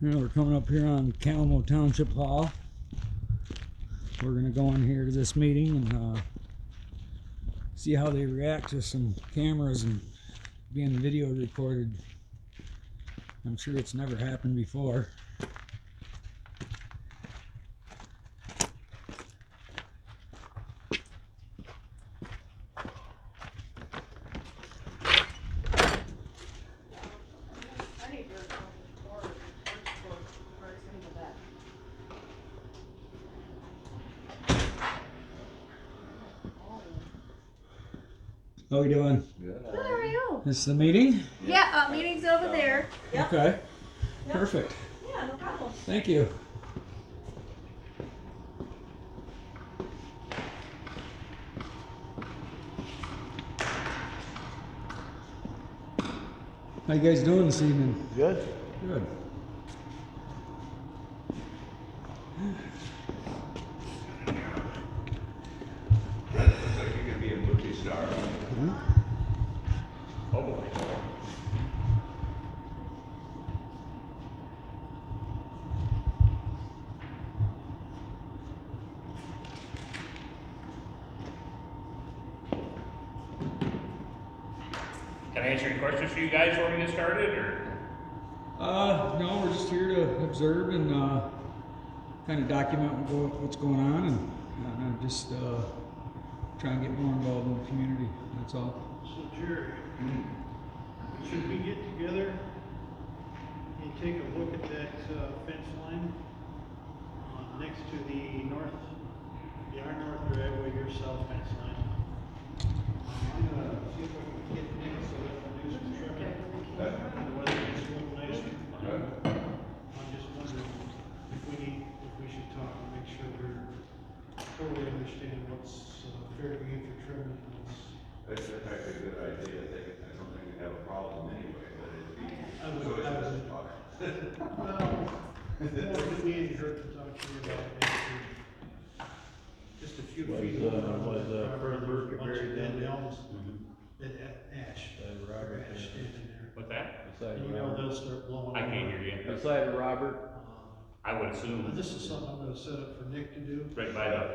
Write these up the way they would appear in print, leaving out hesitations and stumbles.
Now we're coming up here on Kalamo Township Hall. We're going to go in here to this meeting and see how they react to some cameras and being video recorded. I'm sure it's never happened before. How we doing? Good, how are you? This is the meeting? Yeah, meeting's over there. Yep. Okay. Yep. Perfect. Yeah, no problem. Thank you. How you guys doing this evening? Good. Good. Looks like you could be a movie star. Oh boy. Can I answer any questions for you guys before we get started, or? No, we're just here to observe and kind of document what's going on and just try and get more involved in the community. That's all. So Jerry, should we get together and take a look at that fence line next to the north, our north driveway, your south fence line? I'm gonna see if I can get next so that we do some trimming. And the weather gets a little nicer. I'm just wondering if we should talk and make sure we're totally understanding what's fair game for trimming and what's. That's actually a good idea. I don't think we have a problem anyway, but it'd be. Well, it me and Kurt to talk to you about it. Just a few feet. Further Bunch of dead elms, that ash, Robert, ash standing there. What's that? And you know they'll start blowing. I can't hear you. Beside Robert. I would assume This is something I'm gonna set up for Nick to do. right by the,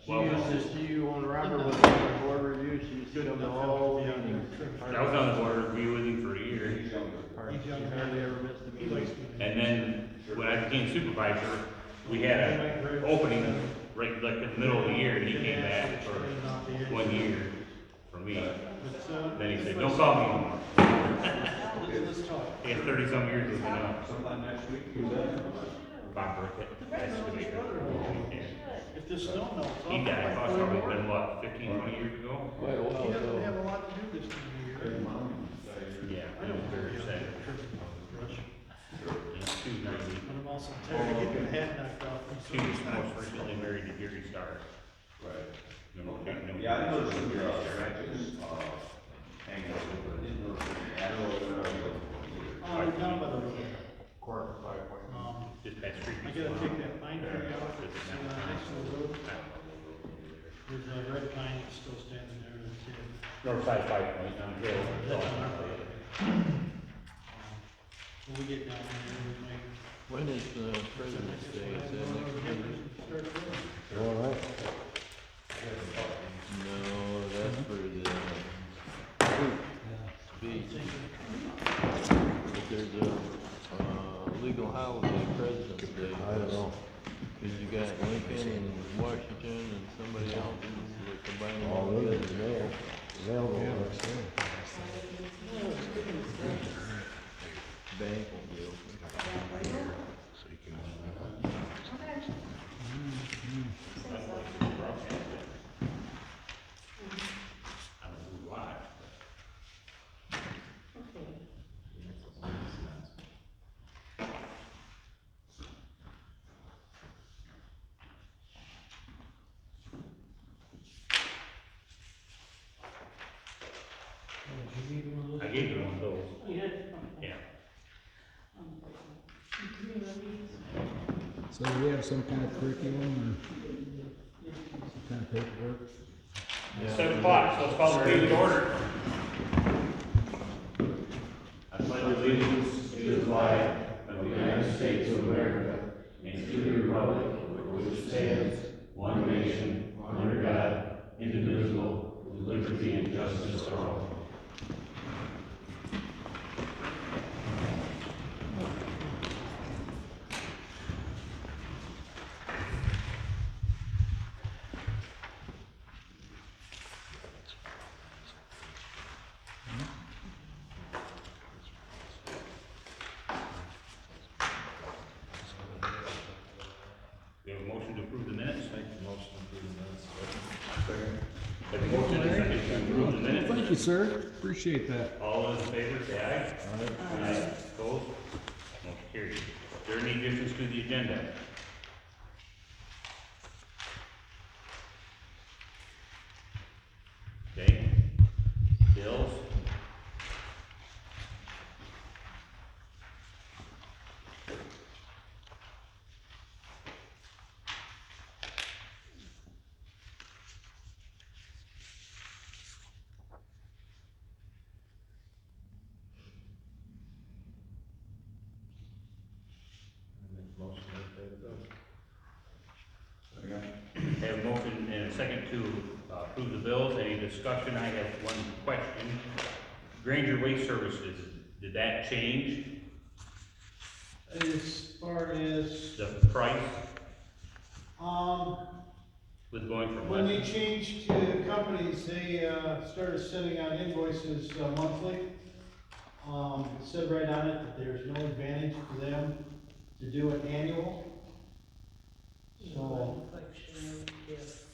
She well, used to see you when Robert was on the board review, she used to come to all meetings. I was on the board review with him for a year. He's She young. hardly ever missed a He meeting. likes me. And then when I became supervisor, we had an opening right like in the middle of the year, and he came back for 1 year for me. Then he said, "Don't call me anymore." Let's talk. He had 30-some years with me now. Sometime next week, do that. Bob Burkett, excavator. If the snow melts. He died, it's probably been what, 15, 20 years ago? Quite a He while doesn't have ago. a lot to do this time of year. Yeah, I don't very care. sad. Brush. He's 290. But I'm also tired of getting my head knocked off. He was most recently married to Gary Starr. Right. No, Yeah, I noticed some branches, hanging over, but I didn't know if they had Down by the road. Quarter, 5 point. Just past street. I gotta take that pine tree out that's next to the road. There's a red pine that's still standing there. That's it. North side 5 point on the hill. That's on our property. When we get down there, we might. When is President's Day? Is that next week? Start there. All right. No, that's for the speech. But there's a legal holiday, President's Day. I don't know. Cause you got Lincoln and Washington and somebody else that combine them all together. Bank won't be open. I don't know why. I gave you one of those. Yeah. So do we have some kind of curriculum or some kind of paperwork? Yeah. 7 o'clock, so it's called the meeting to order. I pledge allegiance to the flag of the United States of republic for which stands one nation, under God, indivisible, with liberty and justice for all. We have a motion to approve the minutes. Make the motion to approve the minutes. Have a motion and a second to approve the minutes. Thank you, sir. Appreciate that. All those in favor say aye. Aye. Opposed? Motion carried. Is there any additions to the agenda? Okay. Bills? Make the motion to pay the bills. Have a motion and a second to approve the bills. Any discussion? I have one question. Granger Waste Services, did that change As far as, the price um, with going from when they West? changed to companies, they, started sending out invoices monthly. It said right on it that there's no advantage for them to do it annual. So,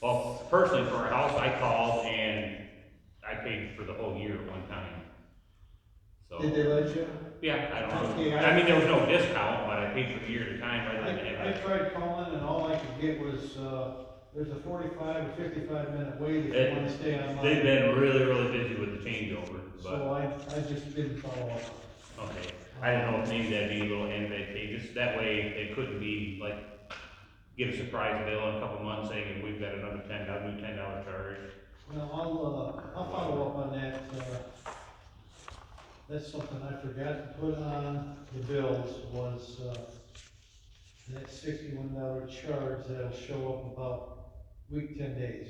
Well, personally, for our house, I called and I paid for the whole year at one time. So, did they let you? yeah, I don't Okay, know. I mean, there was no discount, but I paid for the year at a time. I didn't I have tried calling and all I could get was, there's a 45 or 55 minute wait if you wanna stay online. They've been really, really busy with the changeover, So but, I just didn't follow up. okay. I didn't know if maybe that'd be a little advantageous. That way, it couldn't be like, get a surprise bill in a couple months saying, we've got another new $10 charge. Well, I'll follow up on that, that's something I forgot to put on the bills was, that $61 charge that'll show up about week 10 days.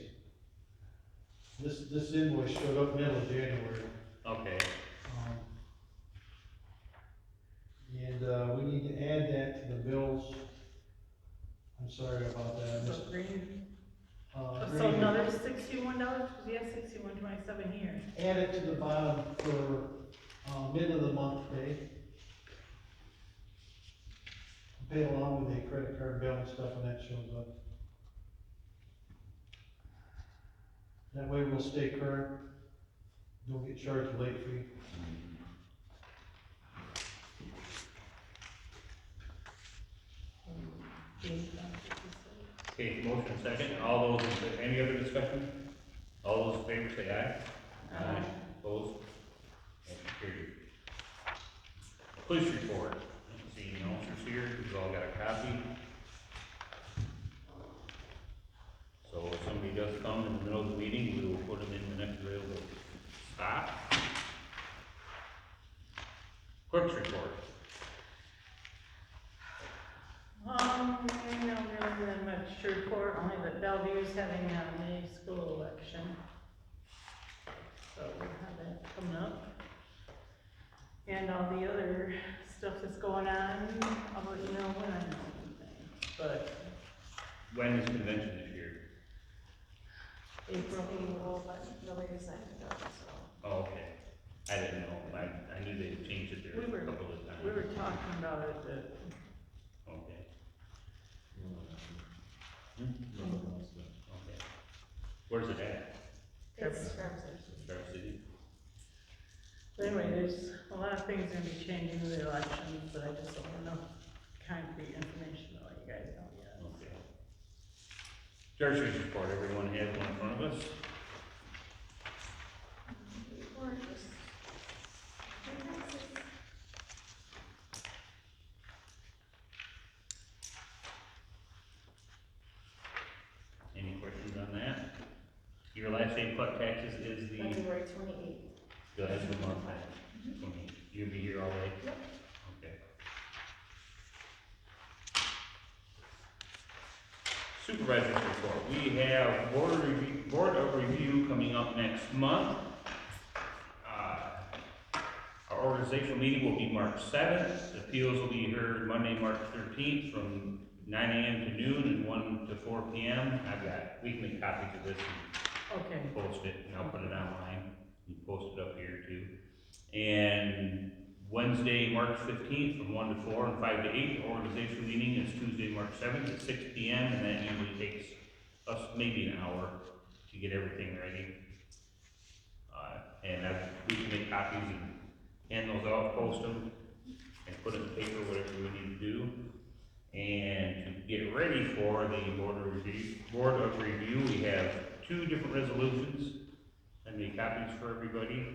This invoice showed up middle of January. Okay, Um, And, we need to add that to the bills. I'm sorry about that, I missed. So green, Uh, so another $61, because we have $61.27 here. Add it to the bottom for, mid of the month pay. Pay along with the credit card bill and stuff when that shows up. That way we'll stay current, don't get charged a late fee. okay, motion second. All those, any other discussion? All those in favor say aye. Aye. Opposed? Motion carried. Police report. Seeing the officers here, we've all got a copy. So if somebody does come in the middle of the meeting, we will put them in the next available spot. Clerk's report. No, really that much to report, only that Bellevue's having a May school election. So we'll have that coming up. And all the other stuff that's going on, I'll let you know when I know anything. But When is the convention this year? April, but nobody decided to go, so. Oh, okay. I didn't know. I knew they changed it there We were- a couple of times. we were talking about it, but Okay, Nothing else then. okay. Where's it at? It's Travis. Star City? But anyway, there's a lot of things gonna be changing with the elections, but I just don't have enough concrete information to let you guys know yet. Okay. Treasurer's report, everyone has one in front of us. Any questions on that? Your last day to collect taxes is the, February 28th. that's the month, you'll be here all day? Yep. Okay. Supervisors report. We have board of review coming up next month. Our organizational meeting will be March 7th. Appeals will be heard Monday, March 13th from 9 a.m. to noon and 1 to 4 p.m. We can make copies of this Okay. and post it, and I'll put it online. You post it up here too. And Wednesday, March 15th from 1 to 4 and 5 to 8. The organizational meeting is Tuesday, March 7th at 6 p.m. and that usually takes us maybe an hour to get everything ready. We can make copies and hand those out, post them, and put it in the paper, whatever we need to do. And to get ready for the board of review, we have 2 different resolutions. I made copies for everybody.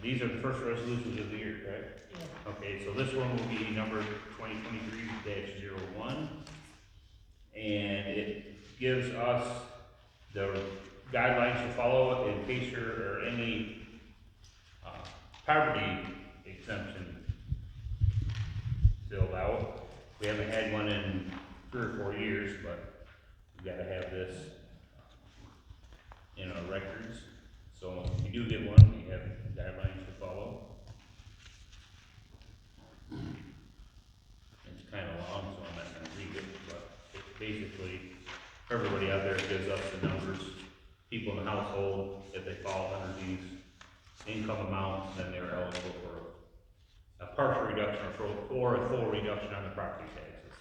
These are the first resolutions of the year, correct? Yeah. Okay, so this one will be number 2023-01. And it gives us the guidelines to follow in case there are any poverty exemption filled out. We haven't had one in 3 or 4 years, but we gotta have this in our records. So if we do get one, we have guidelines to follow. It's kind of long, so I'm not gonna read it, but it's basically, everybody out there gives us the numbers. People in the household, if they fall under these income amounts, then they're eligible for a partial reduction or a full reduction on the property taxes.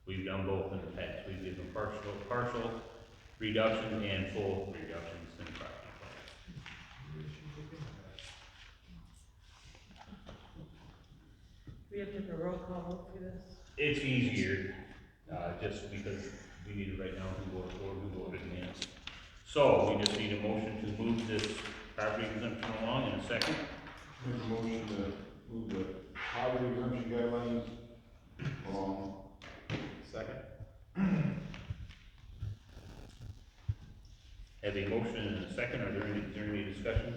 We've done both in the past. We've given partial reduction and full reductions in property tax. We have to have a roll call vote for this? It's easier, just because we need to write down who voted for, who voted against. So we just need a motion to move this property exemption along in a second. Make a motion to move the poverty exemption guidelines along. Second. Have a motion and a second. Is there any discussion?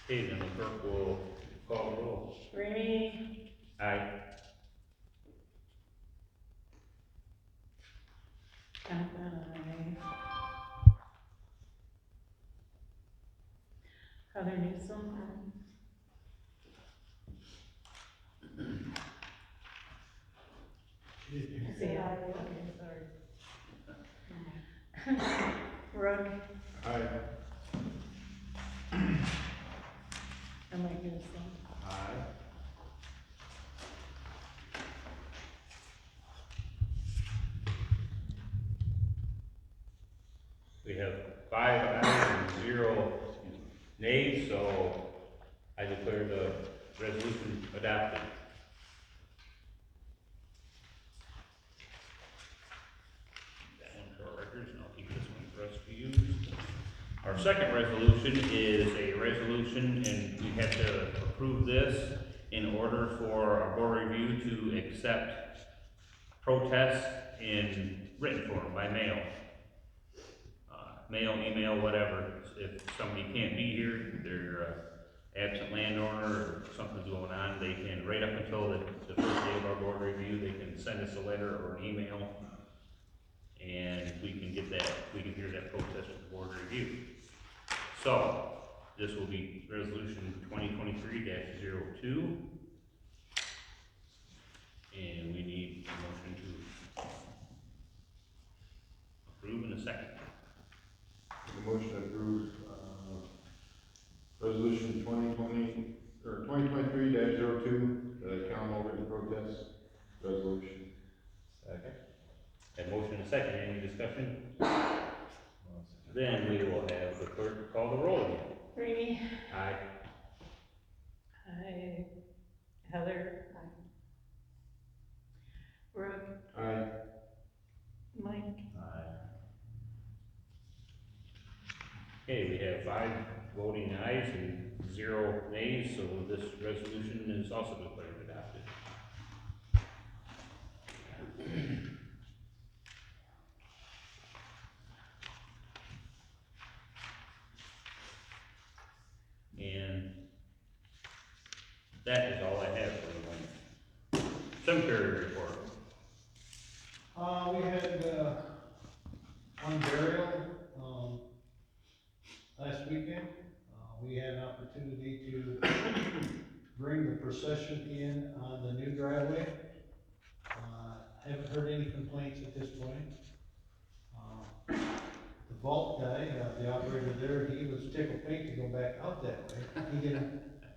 Okay, then the clerk will call the roll. Ramey, Aye. aye. Heather Newsom, Say aye. okay, sorry. Rook, Aye. and Mike Newsom. Aye. We have 5 ayes and 0 nays, so I declare the resolution adopted. That one for our records, and I'll keep this one for us to use. Our second resolution is a resolution, and we have to approve this in order for our board review to accept protests in written form by mail. Mail, email, whatever. If somebody can't be here, they're absent landowner or something's going on, they can, right up until the first day of our board review, they can send us a letter or an email. And we can get that, we can hear that protest at the board review. So, this will be resolution 2023-02. And we need a motion to approve in a second. The motion to approve, resolution 2023-02, the Kalamo written protest resolution. Second. A motion and a second, any discussion? Then we will have the clerk call the roll again. Ramey, Aye. aye. Heather, aye. Rook, Aye. Mike, Aye. Okay, we have 5 voting ayes and 0 nays, so this resolution is also declared adopted. And that is all I have for you. Cemetery report. We had an opportunity to bring the procession in on the new driveway. Haven't heard any complaints at this point. The vault guy, the operator there, he was tickled pink to go back out that way.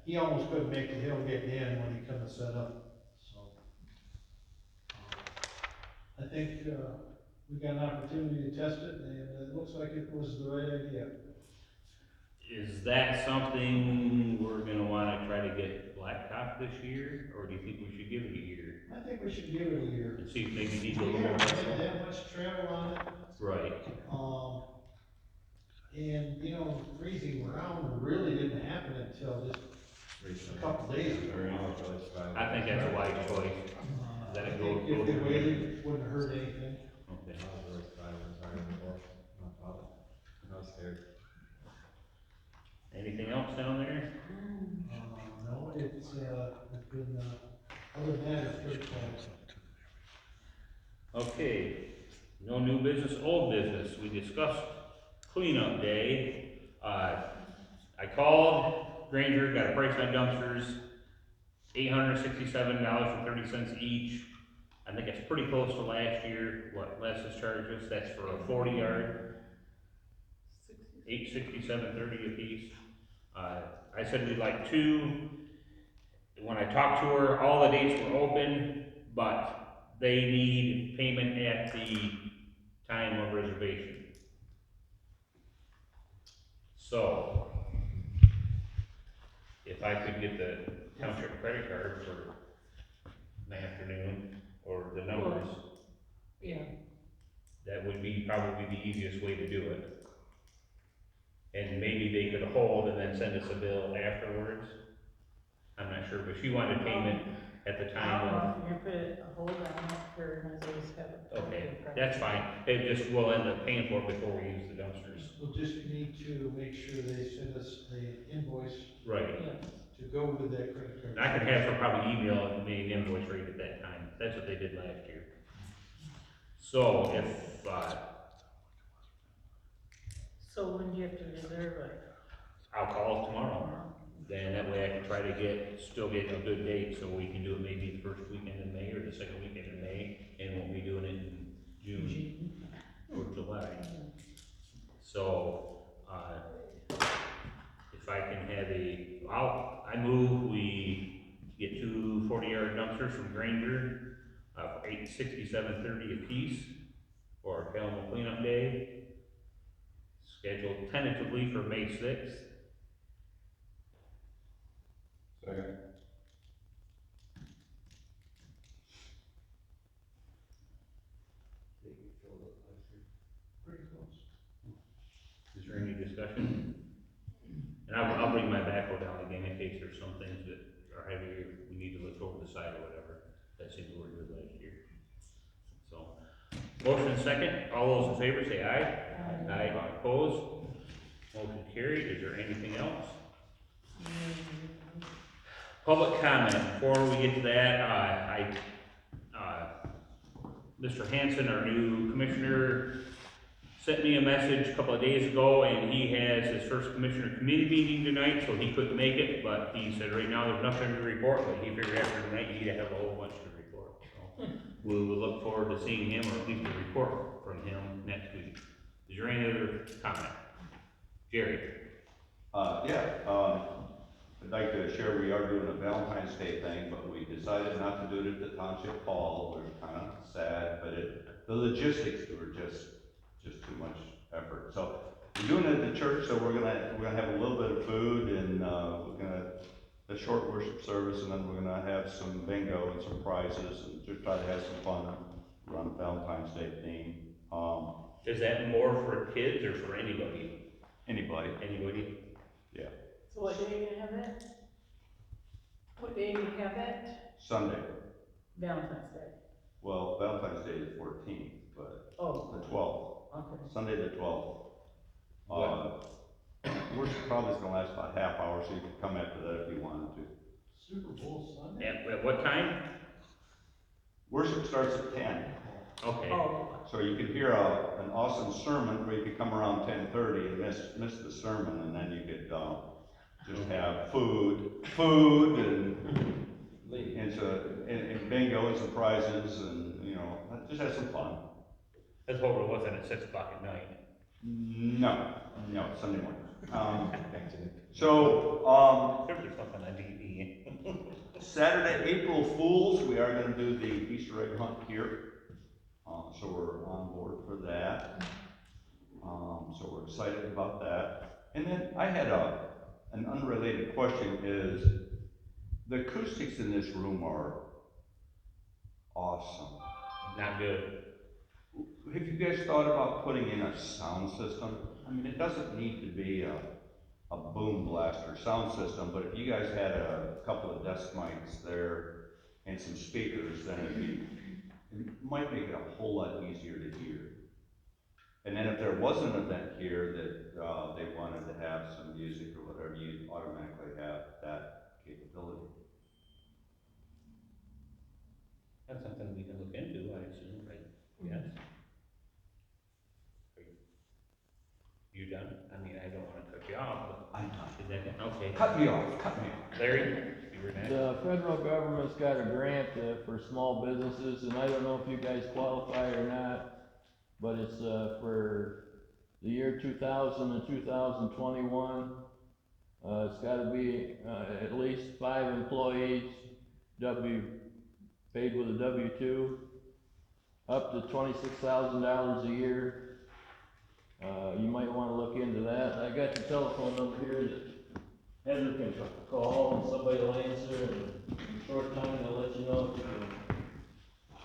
He almost couldn't make the hill getting in when he come to set up, so. I think, we got an opportunity to test it, and it looks like it was the right idea. Is that something we're gonna wanna try to get blacktop this year, or do you think we should give it a year? I think we should give it a year. And see if maybe it needs a We little more. haven't had that much travel on it. Right, And, you know, freezing ground really didn't happen until just a couple days ago. I think that's a wise choice. That I it think goes- if they waited, it wouldn't hurt anything. Okay. Anything else down there? No, it's been, other than that, it's pretty close. Okay, no new business, old business, we discussed cleanup day. I called Granger, got a price on dumpsters, $867.30 each. I think it's pretty close to last year, what Les has charged us, that's for a 40-yard, $867.30 a piece. I said we'd like two. When I talked to her, all the dates were open, but they need payment at the time of reservation. So, if I could get the township credit card for the afternoon, or the numbers, Yeah. that would be probably the easiest way to do it. And maybe they could hold and then send us a bill afterwards. I'm not sure, but she wanted payment at the I time don't of. know if you can put it, hold on, for, as always have it. Okay, that's fine, it just, we'll end up paying for it before we use the dumpsters. We'll just need to make sure they send us an invoice Right, Yes. to go with that credit card. I could have her probably email me an invoice right at that time, that's what they did last year. So if, So when do you have to reserve it? I'll call tomorrow, then that way I can try to still get a good date, so we can do it maybe the first weekend in May or the second weekend in May, and won't be doing it in June or July. So, if I can have I move we get two 40-yard dumpsters from Granger, for $867.30 a piece for our Kalamo cleanup day, scheduled tentatively for May 6th. Second. Pretty close. Is there any discussion? And I'll bring my backhoe down again in case there's some things that are heavier, we need to look over the side or whatever. That seemed to work good last year. So, motion second, all those in favor say aye. Aye. Opposed? Motion carried. Is there anything else? Public comment, before we get to that, Mr. Hanson, our new commissioner, sent me a message a couple of days ago, and he has his first commissioner committee meeting tonight, so he couldn't make it, but he said right now there's nothing to report, but he figured after tonight you need to have a whole bunch to report. So we will look forward to seeing him, or at least a report from him next week. Is there any other comment? Jerry? I'd like to share, we are doing a Valentine's Day thing, but we decided not to do it at the Township Hall. We're kind of sad, but the logistics were just too much effort. So we're doing it at the church, so we're gonna have a little bit of food, and we're gonna a short worship service, and then we're gonna have some bingo and some prizes, and just try to have some fun around Valentine's Day theme. Is that more for kids or for anybody? Anybody? Anybody? Yeah. So what day are you gonna have that? What day do you have that? Sunday. Valentine's Day. Well, Valentine's Day is the 14th, but Oh, the 12th. okay. Sunday the 12th. Worship probably is gonna last about a half hour, so you can come after that if you wanted to. Super Bowl Sunday? At what time? Worship starts at 10, Okay. Oh, so you can hear an awesome sermon, or you could come around 10:30 and miss the sermon, and then you could just have food and bingo and some prizes and, you know, just have some fun. Let's hope it wasn't at 6 o'clock at night. No, Sunday morning. There was something on TV. Saturday, April Fools, we are gonna do the Easter egg hunt here. So we're on board for that. So we're excited about that. And then I had an unrelated question is, the acoustics in this room are awesome. Not good. Have you guys thought about putting in a sound system? I mean, it doesn't need to be a boom blaster sound system, but if you guys had a couple of desk mics there and some speakers, then it might make it a whole lot easier to hear. And then if there was an event here that they wanted to have some music or whatever, you'd automatically have that capability. That's something we can look into, I assume, right? Yes. You done? I mean, I don't wanna cut you off, but. I'm not. Is that, okay. Cut me off. Larry, you were next. The federal government's got a grant for small businesses, and I don't know if you guys qualify or not, but it's for the year 2000 and 2021. It's gotta be at least 5 employees, paid with a W-2, up to $26,000 a year. You might wanna look into that. I got the telephone number here that Heather can call, and somebody will answer, and in a short time, they'll let you know if you can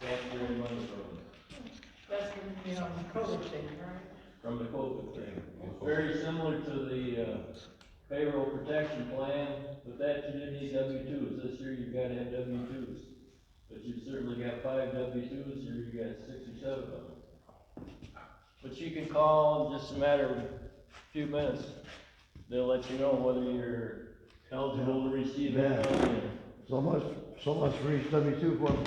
capture any money That's from, you know, the COVID thing, right? from the COVID thing. It's very similar to the payroll protection plan, but that you didn't need W-2s. This year you've gotta have W-2s. But you've certainly got 5 W-2s, or you got 6 or 7 of them. But you can call in just a matter of a few minutes. They'll let you know whether you're eligible to receive that money. So much for each W-2 form.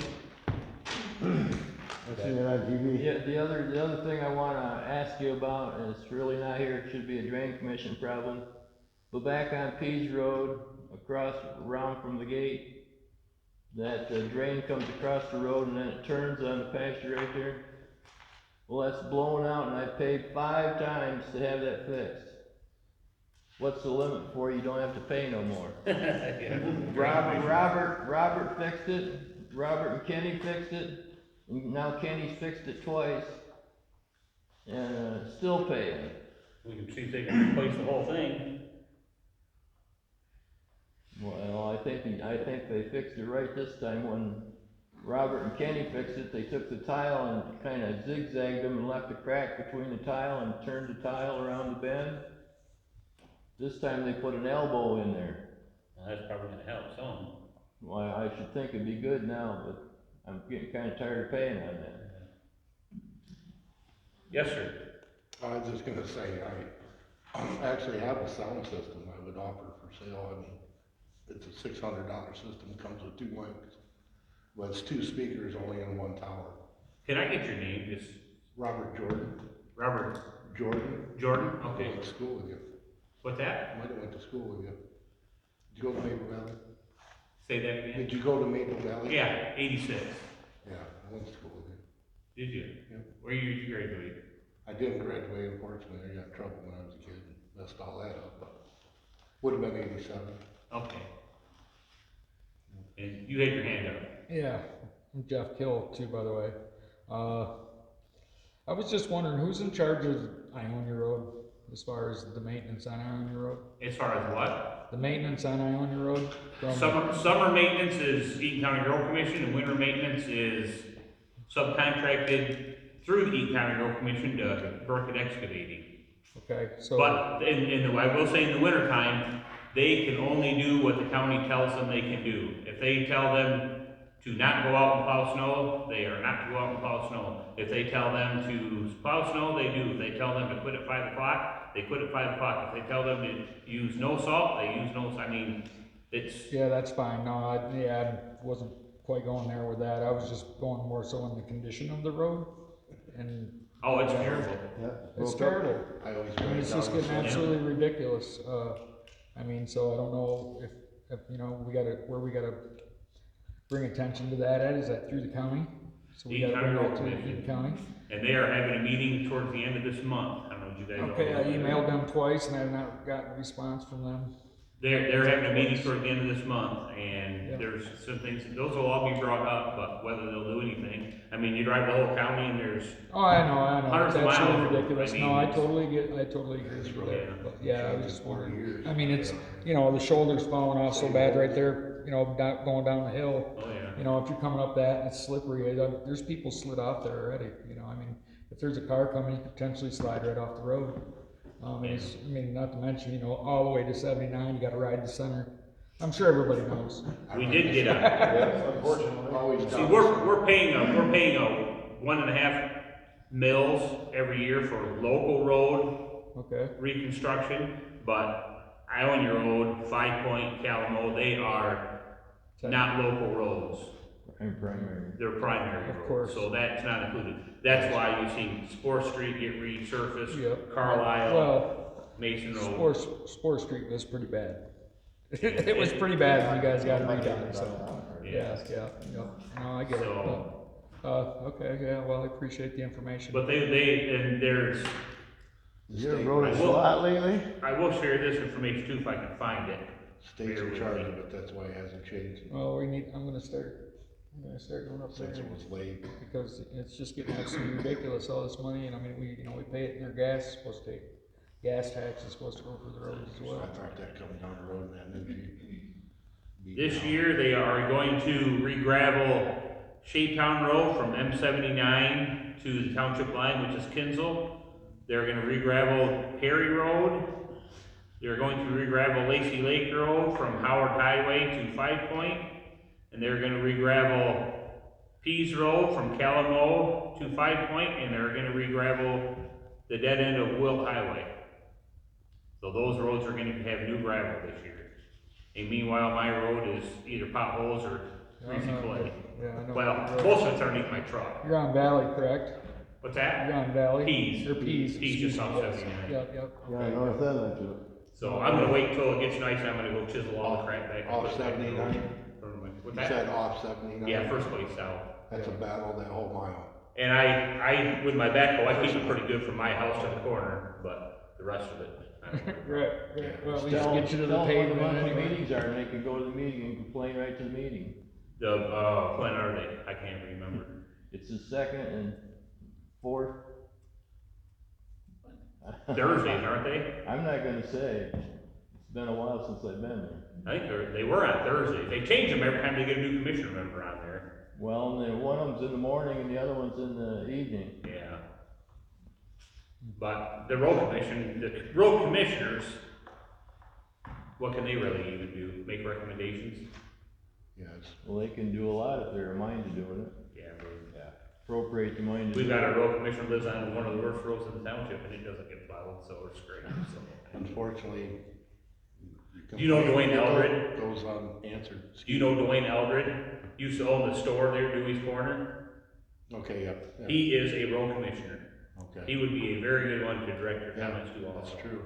I've seen it on TV. Yeah, the other thing I wanna ask you about, and it's really not here, it should be a drain commission problem. But back on Pease Road, around from the gate, that drain comes across the road and then it turns on the pasture right there. Well, that's blown out, and I paid 5 times to have that fixed. What's the limit before you don't have to pay no more? Yeah. Robert fixed it, Robert and Kenny fixed it, and now Kenny's fixed it twice, and still paying. We can see if they can replace the whole thing. Well, I think they fixed it right this time. When Robert and Kenny fixed it, they took the tile and kinda zigzagged them and left a crack between the tile and turned the tile around the bend. This time they put an elbow in there. Well, that's probably gonna help some. Well, I should think it'd be good now, but I'm getting kinda tired of paying on that. Yes, sir. I was just gonna say, I actually have a sound system I would offer for sale. I mean, it's a $600 system, comes with 2 mics. But it's 2 speakers only in 1 tower. Can I get your name? Just Robert Jordan. Robert Jordan. Jordan? I Okay. went to school with you. What's that? Might have went to school with you. Did you go to Maple Valley? Say that again? Did you go to Maple Valley? Yeah, 86. Yeah, I went to school with you. Did you? Yep. Where did you graduate? I didn't graduate, unfortunately. I got in trouble when I was a kid and messed all that up, but would have been 87. Okay. And you had your hand up. Yeah, I'm Jeff Kill too, by the way. I was just wondering, who's in charge of Ionia Road as far as the maintenance on Ionia Road? As far as what? The maintenance on Ionia Road? Summer maintenance is Eaton County Road Commission, and winter maintenance is subcontracted through the Eaton County Road Commission to Burkett Excavating. Okay, so. But I will say in the winter time, they can only do what the county tells them they can do. If they tell them to not go out and plow snow, they are not to go out and plow snow. If they tell them to plow snow, they do. If they tell them to quit at 5 o'clock, they quit at 5 o'clock. If they tell them to use no salt, they use no, I mean, it's. Yeah, that's fine. No, I wasn't quite going there with that. I was just going more so on the condition of the road and. Oh, it's terrible. Yeah. It's terrible. I always I mean, it's just getting absolutely ridiculous. I mean, so I don't know if, you know, where we gotta bring attention to that at, is that through the county? So we The gotta bring county that to road the county? And they are having a meeting towards the end of this month. I don't know if you guys all. Okay, I emailed them twice and I have not gotten a response from them. They're having a meeting toward the end of this month, and Yeah. there's some things, those will all be brought up, but whether they'll do anything. I mean, you drive the whole county and there's, Oh, I know, Hundreds it's of miles, absolutely ridiculous, I mean, no, I it's- totally agree with you there, Yeah. but yeah, I was just wondering. I mean, it's, you know, the shoulder's falling off so bad right there, you know, going down the hill. oh yeah. You know, if you're coming up that and it's slippery, there's people slid off there already, you know, I mean, if there's a car coming, you could potentially slide right off the road. I mean, not to mention, you know, all the way to 79, you gotta ride the center. I'm sure everybody knows. We did get a, Unfortunately. Always see, down. we're paying a 1.5 mils every year for local road Okay, reconstruction, but Ionia Road, 5 Point, Kalamo, they are not local roads. And primary. They're primary Of roads, course. so that's not included. That's why you've seen Spore Street get resurfaced, Yep. Carlisle, well, Mason Road. Spore Street was pretty bad. It was pretty bad when you guys got it redone, so, Yeah. yeah, no, I get it, So- but, okay, yeah, well, I appreciate the information. But and there's, Is your road I a will- slot lately? I will share this information too if I can find it. State's in charge of it, that's why it hasn't changed Well, I'm gonna start going up there, since it was laid. because it's just getting absolutely ridiculous, all this money, and I mean, we pay it, and their gas is supposed to take, gas tax is supposed to go for the roads as well. I thought that coming down the road, man, new Jeep. This year, they are going to re-gravel Shaytown Road from M79 to the township line, which is Kinsel. They're gonna re-gravel Perry Road. They're going to re-gravel Lacey Lake Road from Howard Highway to 5 Point. And they're gonna re-gravel Pease Road from Kalamo to 5 Point, and they're gonna re-gravel the dead end of Wilt Highway. So those roads are gonna have new gravel this year. And meanwhile, my road is either potholes or greasy clay. Yeah, I know. Well, most of it's underneath my truck. You're on Valley, correct? What's that? You're on Valley? Pease. Or Pease. Pease just excuse off me, yes. 79. Yep. Yeah, north end of it. So I'm gonna wait till it gets nice, and I'm gonna go chisel all the crap back. Off 79? What's You that? said off 79? Yeah, first place south. That's a battle, that whole mile. And I, with my backhoe, I keep it pretty good from my house to the corner, but the rest of it, I don't know. Right, well, at least Tell get you to the them when the pavement monthly anyway. meetings are, and they can go to the meeting and complain right to the meeting. When are they? I can't remember. It's the second and fourth. Thursdays, aren't they? I'm not gonna say, it's been a while since I've been there. I think they were on Thursdays. They change them every time they get a new commissioner member on there. Well, and then one of them's in the morning and the other one's in the evening. Yeah. But the road commissioners, what can they really even do? Make recommendations? Yes. Well, they can do a lot if they're a mind to doing it. Yeah. Appropriate the money to We've do got it. a road commissioner lives on one of the worst roads in the township, and it doesn't get plowed, so it's great, so. Unfortunately. Do you know Dwayne Eldred? Goes unanswered. Do you know Dwayne Eldred? Used to own the store there, Dewey's Corner. Okay, yep. Yeah. He is a road commissioner. Okay. He would be a very good one to direct your Yeah, comments to also. that's true.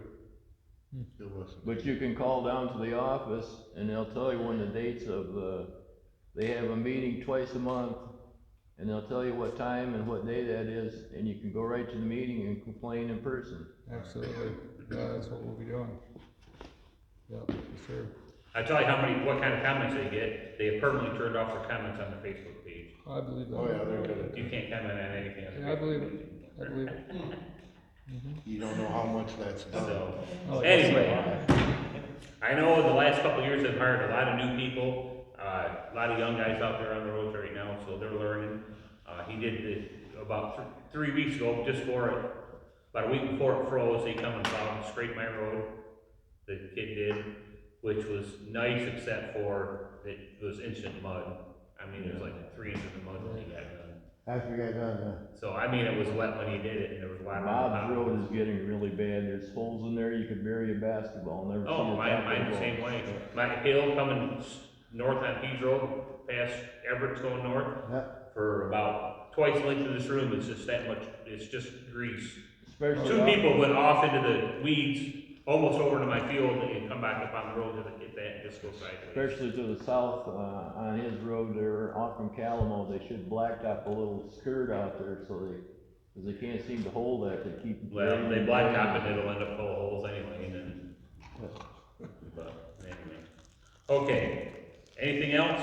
It was. But you can call down to the office and they'll tell you when the dates of they have a meeting twice a month. And they'll tell you what time and what day that is, and you can go right to the meeting and complain in person. Absolutely, yeah, that's what we'll be doing. Yep, for sure. I tell you what kind of comments they get. They have permanently turned off their comments on the Facebook page. I believe that. Oh, yeah, they're good. You can't comment on anything on the Yeah, I Facebook believe page. it, I believe it. You don't know how much that's done. So, Oh, anyway, I know in the last couple of years I've hired a lot of new people, a lot of young guys out there on the roads right now, so they're learning. He did it about 3 weeks ago, just about a week before it froze, he come and plowed and scraped my road. The kid did, which was nice except for it was instant mud. I mean, it was like 3 inches of mud when he got done. After you got done, So, I mean, it was wet when he did it, and there was water on the Bob's top. Road is getting really bad. There's holes in there, you could bury a basketball, never see Oh, a mine's the same way. My hill coming north on Pease Road, past Everett's going north, yeah. for about twice the length of this room, it's just that much, it's just grease. Especially 2 off- people went off into the weeds almost over to my field and come back up on the road to hit that and just go sideways. Especially to the south, on his road there, off from Kalamo, they should blacktop a little skirt out there so they, cause they can't seem to hold that, they keep. Well, they blacktop it, it'll end up full of holes anyway, and then, but anyway. Okay, anything else?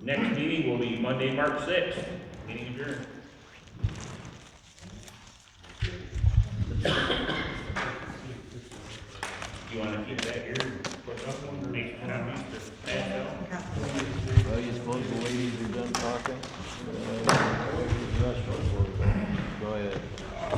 Next meeting will be Monday, March 6th, meeting adjourned. You wanna keep that here, put up one, make copies to pass out? Well, you suppose the ladies are done talking? Go ahead. Uh,